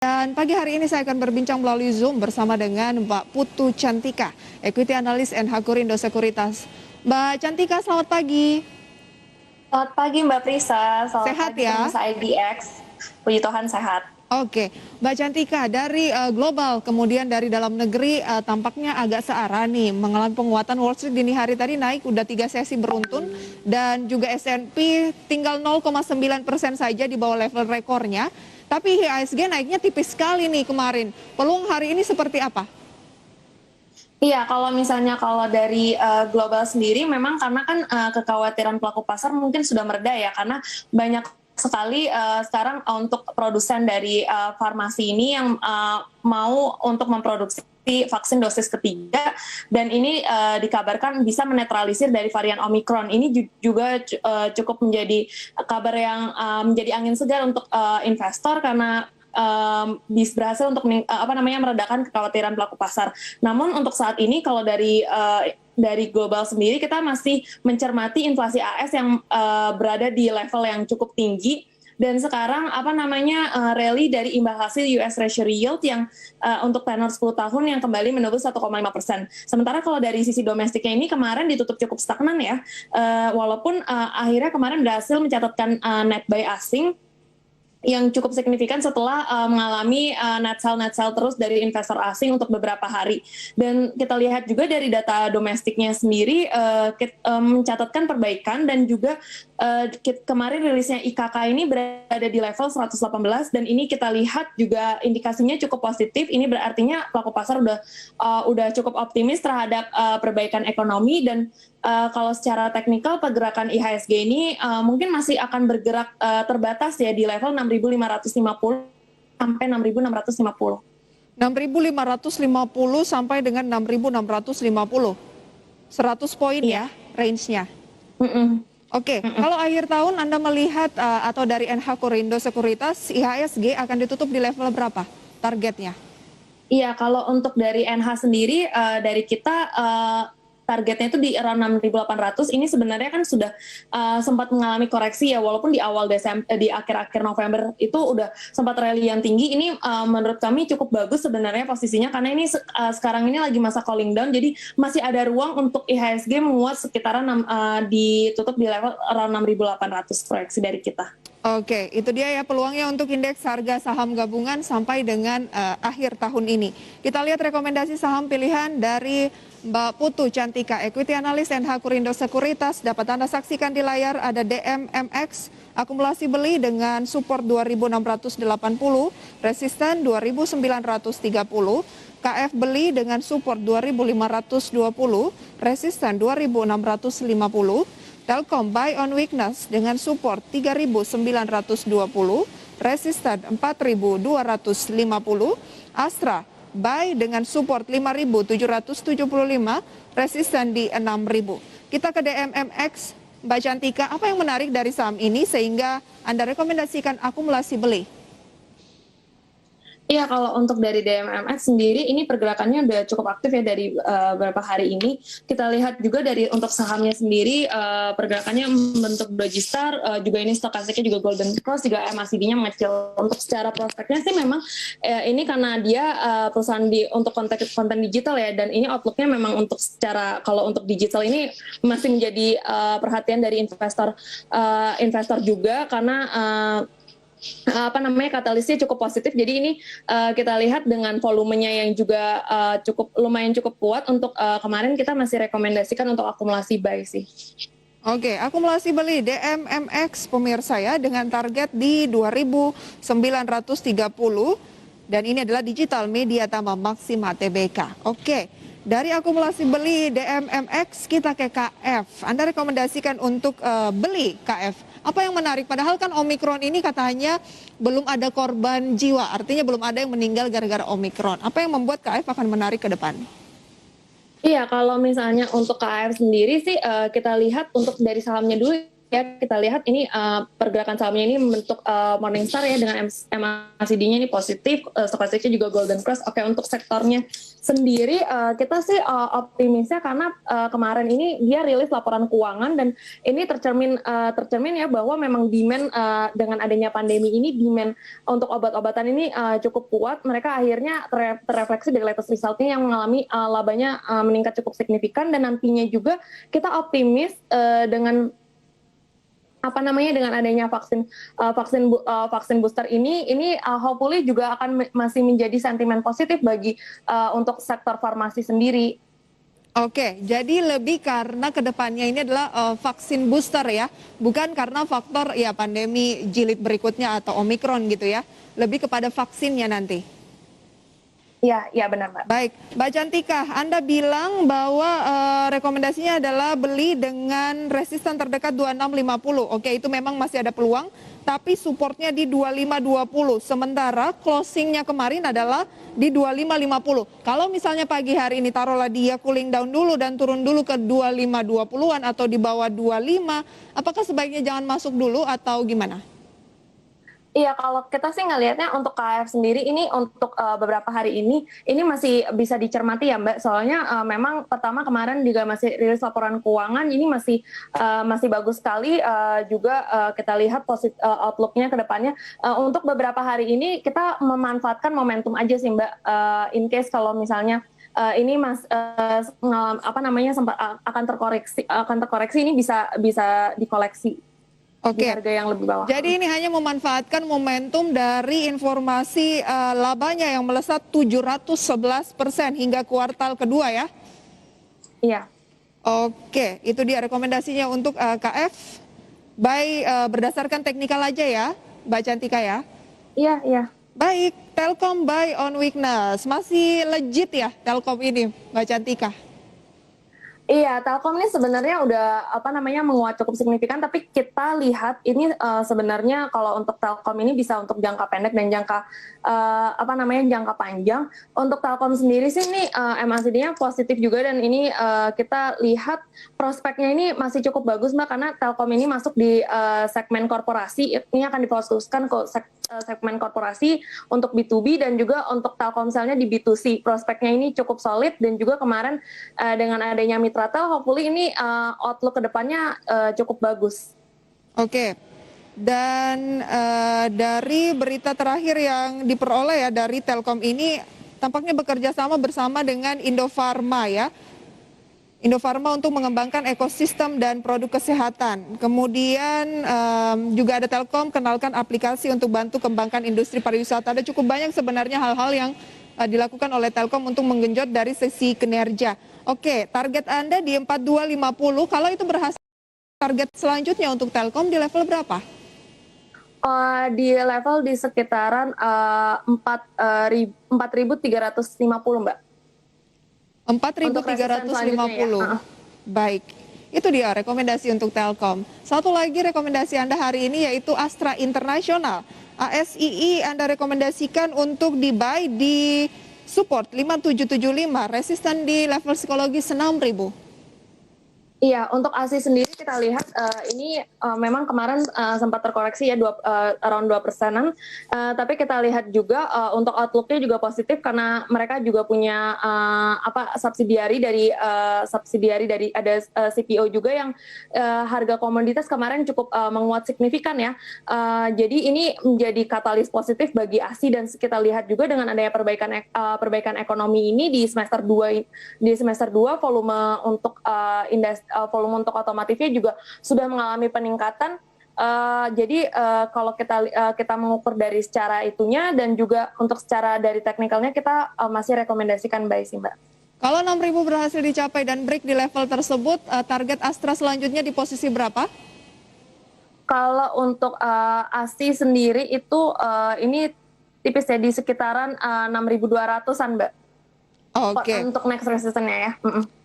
Dan pagi hari ini saya akan berbincang melalui Zoom bersama dengan Mbak Putu Cantika, Equity Analyst NH Kurindo Sekuritas. Mbak Cantika, selamat pagi. Selamat pagi Mbak Prisa, selamat Sehat pagi ya? pemirsa IDX. Puji Tuhan sehat. Oke, Mbak Cantika, dari global kemudian dari dalam negeri tampaknya agak searah nih mengalami penguatan. Wall Street dini hari tadi naik udah 3 sesi beruntun dan juga S&P tinggal 0,9% saja di bawah level rekornya. Tapi IHSG naiknya tipis sekali nih kemarin. Peluang hari ini seperti apa? Iya, kalau dari global sendiri memang karena kan kekhawatiran pelaku pasar mungkin sudah mereda ya, karena banyak sekali sekarang untuk produsen dari farmasi ini yang mau untuk memproduksi vaksin dosis ketiga, dan ini dikabarkan bisa menetralisir dari varian Omicron. Ini juga cukup menjadi kabar yang menjadi angin segar untuk investor, karena bisa berhasil untuk meredakan kekhawatiran pelaku pasar. Namun untuk saat ini kalau dari global sendiri kita masih mencermati inflasi AS yang berada di level yang cukup tinggi, dan sekarang rally dari imbal hasil US Treasury Yield yang untuk tenor 10 tahun yang kembali menembus 1,5%. Sementara kalau dari sisi domestiknya ini kemarin ditutup cukup stagnan ya, walaupun akhirnya kemarin berhasil mencatatkan net buy asing yang cukup signifikan setelah mengalami net sell terus dari investor asing untuk beberapa hari. Dan kita lihat juga dari data domestiknya sendiri mencatatkan perbaikan, dan juga kemarin rilisnya IKK ini berada di level 118, dan ini kita lihat juga indikasinya cukup positif. Ini berartinya pelaku pasar udah cukup optimis terhadap perbaikan ekonomi, dan kalau secara teknikal pergerakan IHSG ini mungkin masih akan bergerak terbatas ya di level 6.550 sampai 6.650. 6.550 sampai dengan 6.650. 100 poin Iya. ya range-nya. Mm-mm. Oke, kalau akhir tahun Anda melihat atau dari NH Kurindo Sekuritas, IHSG akan ditutup di level berapa targetnya? Iya, kalau untuk dari NH sendiri, dari kita targetnya itu di around 6.800. Ini sebenarnya kan sudah sempat mengalami koreksi ya, walaupun di awal Desember, di akhir-akhir November itu udah sempat rally yang tinggi. Ini menurut kami cukup bagus sebenarnya posisinya, karena ini sekarang ini lagi masa cooling down, jadi masih ada ruang untuk IHSG menguat sekitaran ditutup di level around 6.800 proyeksi dari kita. Oke, itu dia ya peluangnya untuk indeks harga saham gabungan sampai dengan akhir tahun ini. Kita lihat rekomendasi saham pilihan dari Mbak Putu Cantika, Equity Analyst NH Kurindo Sekuritas. Dapat Anda saksikan di layar ada DMMX, akumulasi beli dengan support 2.680, resisten 2.930, KF beli dengan support 2.520, resisten 2.650, Telkom buy on weakness dengan support 3.920, resisten 4.250, Astra buy dengan support 5.775, resisten di 6.000. Kita ke DMMX, Mbak Cantika, apa yang menarik dari saham ini sehingga Anda rekomendasikan akumulasi beli? Iya, kalau untuk dari DMMX sendiri, ini pergerakannya udah cukup aktif ya dari beberapa hari ini. Kita lihat juga dari untuk sahamnya sendiri, pergerakannya membentuk doji star, juga ini stokastiknya juga golden cross, juga MACD-nya mengecil. Untuk secara prospeknya sih memang ini karena dia perusahaan untuk konten digital ya, dan ini outlook-nya memang untuk secara, kalau untuk digital ini masih menjadi perhatian dari investor juga, karena katalisnya cukup positif. Jadi ini kita lihat dengan volumenya yang juga lumayan cukup kuat. Untuk kemarin kita masih rekomendasikan untuk akumulasi buy sih. Oke, akumulasi beli DMMX pemirsa ya dengan target di 2.930, dan ini adalah digital media tambah Maxima TBK. Oke, dari akumulasi beli DMMX kita ke KF. Anda rekomendasikan untuk beli KF. Apa yang menarik? Padahal kan Omikron ini katanya belum ada korban jiwa, artinya belum ada yang meninggal gara-gara Omikron. Apa yang membuat KF akan menarik ke depan? Iya, kalau misalnya untuk KF sendiri sih kita lihat untuk dari sahamnya dulu ya kita lihat ini pergerakan sahamnya ini membentuk Morningstar ya dengan MACD-nya ini positif, stokastiknya juga Golden Cross. Oke, untuk sektornya sendiri kita sih optimisnya karena kemarin ini dia rilis laporan keuangan dan ini tercermin ya bahwa memang demand dengan adanya pandemi ini demand untuk obat-obatan ini cukup kuat. Mereka akhirnya terrefleksi dari latest resultnya yang mengalami labanya meningkat cukup signifikan, dan nantinya juga kita optimis dengan dengan adanya vaksin booster ini hopefully juga akan masih menjadi sentimen positif bagi untuk sektor farmasi sendiri. Oke, jadi lebih karena kedepannya ini adalah vaksin booster ya, bukan karena faktor ya pandemi jilid berikutnya atau Omikron gitu ya, lebih kepada vaksinnya nanti. Iya benar Mbak. Baik, Mbak Cantika, Anda bilang bahwa rekomendasinya adalah beli dengan resisten terdekat 2650. Oke, itu memang masih ada peluang, tapi supportnya di 2520. Sementara closingnya kemarin adalah di 2550. Kalau misalnya pagi hari ini taruhlah dia cooling down dulu dan turun dulu ke 2520-an atau di bawah 25, apakah sebaiknya jangan masuk dulu atau gimana? Iya, kalau kita sih ngelihatnya untuk KF sendiri ini untuk beberapa hari ini masih bisa dicermati ya Mbak. Soalnya memang pertama kemarin juga masih rilis laporan keuangan, ini masih bagus sekali. Juga kita lihat outlook-nya ke depannya. Untuk beberapa hari ini kita memanfaatkan momentum aja sih Mbak. In case kalau misalnya ini sempat akan terkoreksi ini bisa dikoleksi. Oke. Di harga yang lebih bawah. Jadi ini hanya memanfaatkan momentum dari informasi labanya yang melesat 711% hingga kuartal kedua ya? Iya. Oke, itu dia rekomendasinya untuk KF. Buy berdasarkan teknikal aja ya, Mbak Cantika ya? Iya. Baik, Telkom buy on weakness. Masih legit ya Telkom ini, Mbak Cantika? Iya, Telkom ini sebenarnya udah menguat cukup signifikan, tapi kita lihat ini sebenarnya kalau untuk Telkom ini bisa untuk jangka pendek dan jangka panjang. Untuk Telkom sendiri sih ini MACD-nya positif juga, dan ini kita lihat prospeknya ini masih cukup bagus Mbak, karena Telkom ini masuk di segmen korporasi, ini akan difokuskan ke segmen korporasi untuk B2B dan juga untuk Telkomselnya di B2C. Prospeknya ini cukup solid, dan juga kemarin dengan adanya Mitratel, hopefully ini outlook ke depannya cukup bagus. Oke. Dan dari berita terakhir yang diperoleh ya dari Telkom ini tampaknya bekerja sama bersama dengan Indofarma ya. Indofarma untuk mengembangkan ekosistem dan produk kesehatan. Kemudian juga ada Telkom kenalkan aplikasi untuk bantu kembangkan industri pariwisata. Ada cukup banyak sebenarnya hal-hal yang dilakukan oleh Telkom untuk menggenjot dari sisi kinerja. Oke, target Anda di 4250. Kalau itu berhasil, target selanjutnya untuk Telkom di level berapa? Di level di sekitaran 4.350 Mbak. 4.350. Ya? Baik, itu dia rekomendasi untuk Telkom. Satu lagi rekomendasi Anda hari ini yaitu Astra International. ASII Anda rekomendasikan untuk di-buy di support 5775, resisten di level psikologis 6.000. Iya, untuk ASI sendiri kita lihat ini memang kemarin sempat terkoreksi ya around 2%-an, tapi kita lihat juga untuk outlook-nya juga positif karena mereka juga punya subsidiari dari ada CPO juga yang harga komoditas kemarin cukup menguat signifikan ya. Jadi ini menjadi katalis positif bagi ASI, dan kita lihat juga dengan adanya perbaikan ekonomi ini di semester 2 volume untuk volume untuk otomotifnya juga sudah mengalami peningkatan. Jadi kalau kita mengukur dari secara itunya dan juga untuk secara dari teknikalnya kita masih rekomendasikan buy sih Mbak. Kalau 6.000 berhasil dicapai dan break di level tersebut, target Astra selanjutnya di posisi berapa? Kalau untuk ASI sendiri itu ini tipis ya di sekitaran 6.200-an Mbak. Oke. Untuk next resistance-nya ya.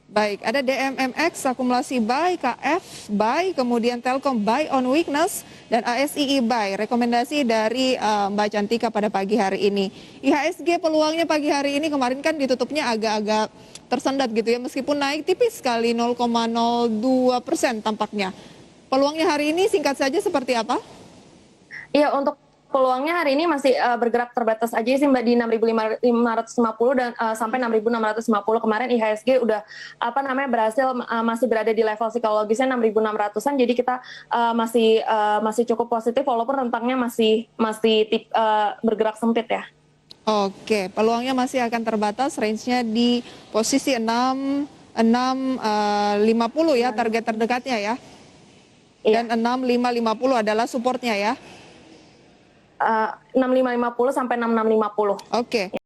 Baik, ada DMMX, akumulasi buy, KF buy, kemudian Telkom buy on weakness, dan ASII buy. Rekomendasi dari Mbak Cantika pada pagi hari ini. IHSG peluangnya pagi hari ini kemarin kan ditutupnya agak-agak tersendat gitu ya, meskipun naik tipis sekali 0,02% tampaknya. Peluangnya hari ini singkat saja seperti apa? Iya, untuk peluangnya hari ini masih bergerak terbatas aja sih Mbak di 6.550 dan sampai 6.650. Kemarin IHSG udah berhasil masih berada di level psikologisnya 6.600-an. Jadi kita masih cukup positif walaupun rentangnya masih bergerak sempit ya. Oke, peluangnya masih akan terbatas, range-nya di posisi 6.650 ya, target terdekatnya ya. Iya. Dan 6.550 adalah supportnya ya. 6.550 sampai 6.650. Oke.